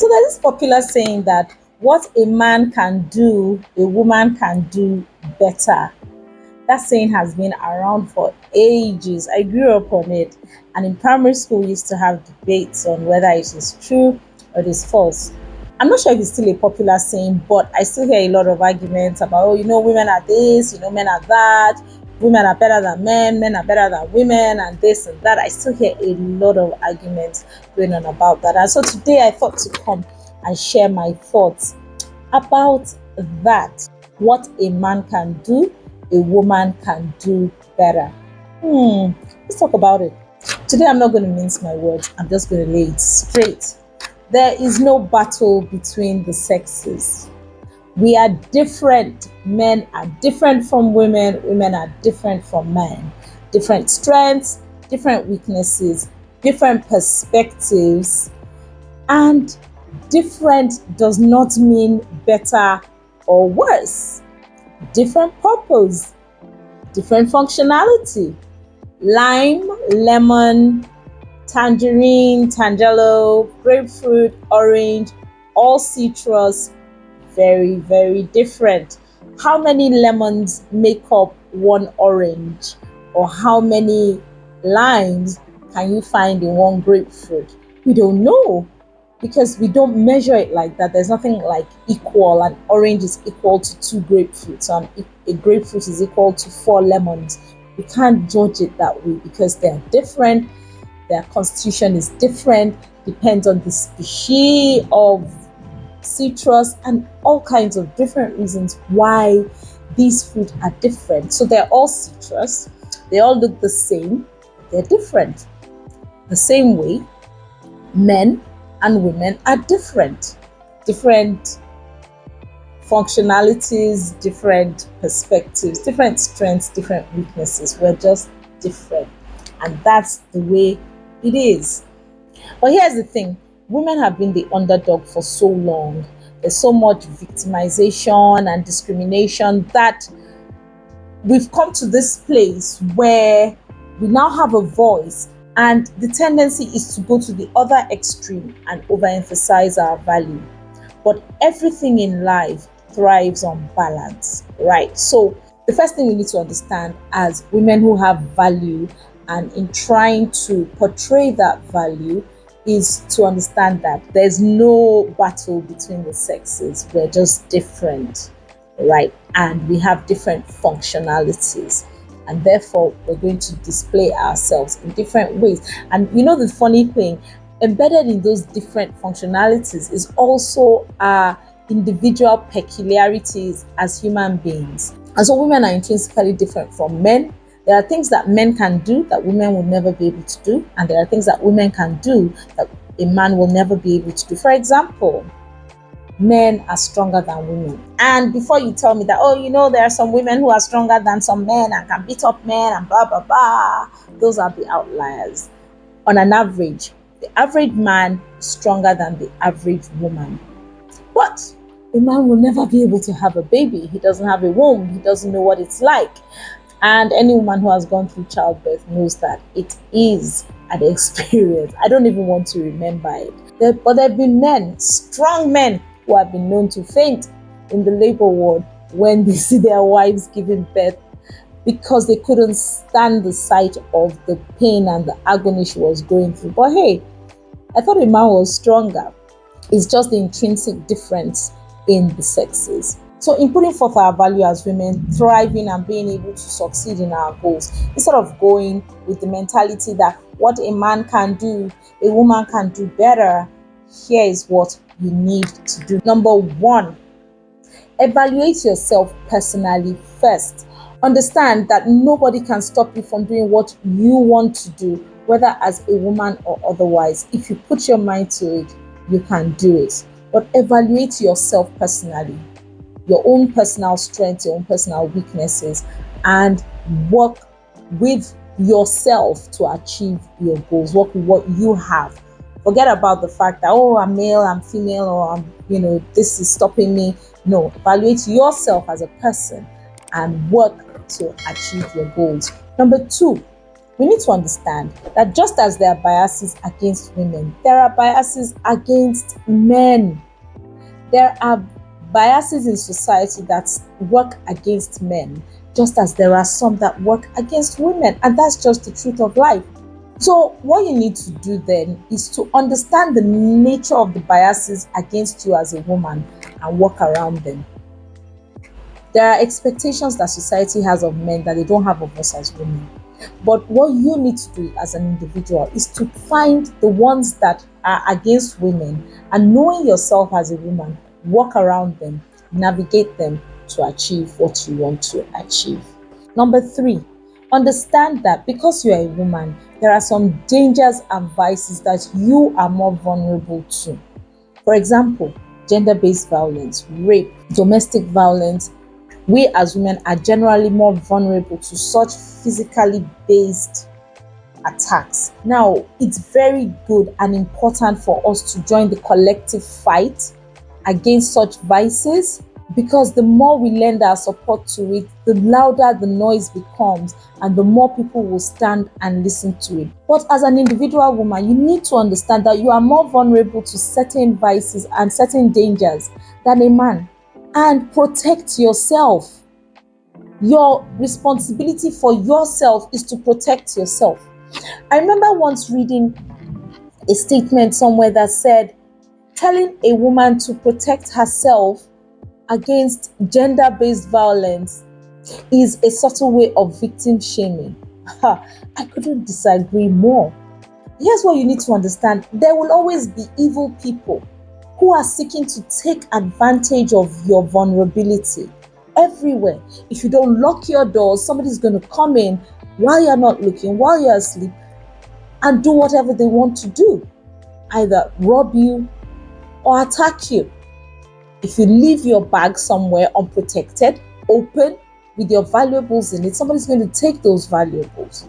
So there's this popular saying that what a man can do, a woman can do better. That saying has been around for ages. I grew up on it. And in primary school, we used to have debates on whether it is true or it is false. I'm not sure if it's still a popular saying, but I still hear a lot of arguments about, oh, women are this, men are that, women are better than men are better than women, and this and that. I still hear a lot of arguments going on about that. And so today I thought to come and share my thoughts about that. What a man can do, a woman can do better. Let's talk about it. Today I'm not going to mince my words. I'm just going to lay it straight. There is no battle between the sexes. We are different. Men are different from women. Women are different from men. Different strengths, different weaknesses, different perspectives. And different does not mean better or worse. Different purpose, different functionality. Lime, lemon, tangerine, tangelo, grapefruit, orange, all citrus, very, very different. How many lemons make up one orange? Or how many limes can you find in one grapefruit? We don't know, because we don't measure it like that. There's nothing like equal. An orange is equal to 2 grapefruits, and a grapefruit is equal to 4 lemons. We can't judge it that way because they're different. Their constitution is different, depends on the species of citrus and all kinds of different reasons why these fruits are different. So they're all citrus, they all look the same, but they're different. The same way, men and women are different. Different functionalities, different perspectives, different strengths, different weaknesses. We're just different. And that's the way it is. But here's the thing. Women have been the underdog for so long. There's so much victimization and discrimination that we've come to this place where we now have a voice, and the tendency is to go to the other extreme and overemphasize our value. But everything in life thrives on balance, right? So the first thing we need to understand as women who have value, and in trying to portray that value, is to understand that there's no battle between the sexes. We're just different, right? And we have different functionalities. And therefore, we're going to display ourselves in different ways. And the funny thing, embedded in those different functionalities is also our individual peculiarities as human beings. And so women are intrinsically different from men. There are things that men can do that women will never be able to do, and there are things that women can do that a man will never be able to do. For example, men are stronger than women. And before you tell me that, there are some women who are stronger than some men and can beat up men and blah, blah, blah, those are the outliers. On an average, the average man is stronger than the average woman. But a man will never be able to have a baby. He doesn't have a womb. He doesn't know what it's like. And any woman who has gone through childbirth knows that it is an experience. I don't even want to remember it. But there have been men, strong men, who have been known to faint in the labor ward when they see their wives giving birth, because they couldn't stand the sight of the pain and the agony she was going through. But hey, I thought a man was stronger. It's just the intrinsic difference in the sexes. So in putting forth our value as women, thriving and being able to succeed in our goals, instead of going with the mentality that what a man can do, a woman can do better, here is what you need to do. Number 1, evaluate yourself personally first. Understand that nobody can stop you from doing what you want to do, whether as a woman or otherwise. If you put your mind to it, you can do it. But evaluate yourself personally, your own personal strengths, your own personal weaknesses, and work with yourself to achieve your goals. Work with what you have. Forget about the fact that, I'm male, I'm female, or this is stopping me. No, evaluate yourself as a person and work to achieve your goals. Number 2, We need to understand that just as there are biases against women, there are biases against men. There are biases in society that work against men, just as there are some that work against women, and that's just the truth of life. So what you need to do then is to understand the nature of the biases against you as a woman and work around them. There are expectations that society has of men that they don't have of us as women. But what you need to do as an individual is to find the ones that are against women, and knowing yourself as a woman, walk around them, navigate them to achieve what you want to achieve. Number 3, understand that because you are a woman, there are some dangers and vices that you are more vulnerable to. For example, gender-based violence, rape, domestic violence. We as women are generally more vulnerable to such physically based attacks. Now, it's very good and important for us to join the collective fight against such vices, because the more we lend our support to it, the louder the noise becomes and the more people will stand and listen to it. But as an individual woman, you need to understand that you are more vulnerable to certain vices and certain dangers than a man. And protect yourself. Your responsibility for yourself is to protect yourself. I remember once reading a statement somewhere that said, telling a woman to protect herself against gender-based violence is a subtle way of victim shaming. I couldn't disagree more. Here's what you need to understand. There will always be evil people who are seeking to take advantage of your vulnerability everywhere. If you don't lock your doors, somebody's going to come in while you're not looking, while you're asleep, and do whatever they want to do. Either rob you or attack you. If you leave your bag somewhere unprotected, open, with your valuables in it, somebody's going to take those valuables.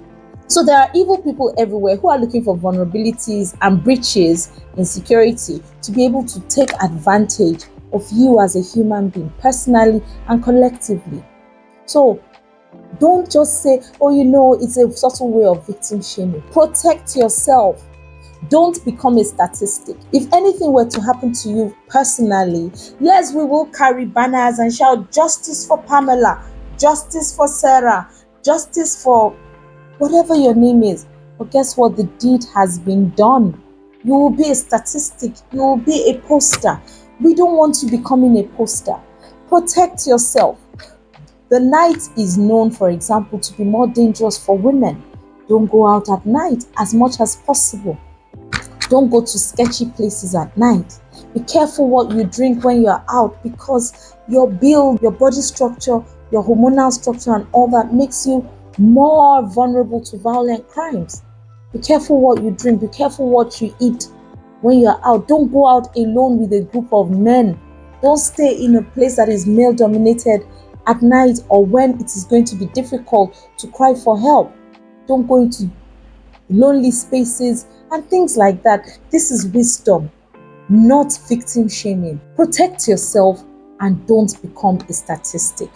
So there are evil people everywhere who are looking for vulnerabilities and breaches in security to be able to take advantage of you as a human being, personally and collectively. So don't just say, oh, it's a subtle way of victim shaming. Protect yourself. Don't become a statistic. If anything were to happen to you personally, yes, we will carry banners and shout justice for Pamela, justice for Sarah, justice for whatever your name is. But guess what? The deed has been done. You will be a statistic. You will be a poster. We don't want you becoming a poster. Protect yourself. The night is known, for example, to be more dangerous for women. Don't go out at night as much as possible. Don't go to sketchy places at night. Be careful what you drink when you're out, because your build, your body structure, your hormonal structure and all that makes you more vulnerable to violent crimes. Be careful what you drink. Be careful what you eat when you're out. Don't go out alone with a group of men. Don't stay in a place that is male dominated at night or when it is going to be difficult to cry for help. Don't go into lonely spaces and things like that. This is wisdom, not victim shaming. Protect yourself and don't become a statistic.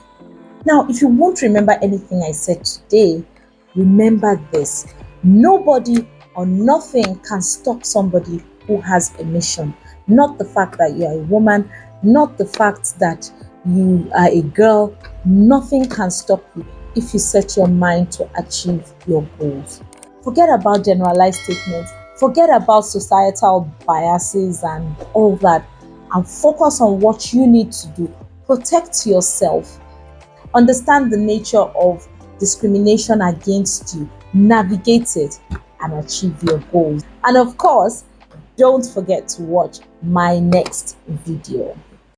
Now, if you won't remember anything I said today, remember this. Nobody or nothing can stop somebody who has a mission. Not the fact that you are a woman, not the fact that you are a girl. Nothing can stop you if you set your mind to achieve your goals. Forget about generalized statements. Forget about societal biases and all that, and focus on what you need to do. Protect yourself. Understand the nature of discrimination against you. Navigate it and achieve your goals. And of course, don't forget to watch my next video.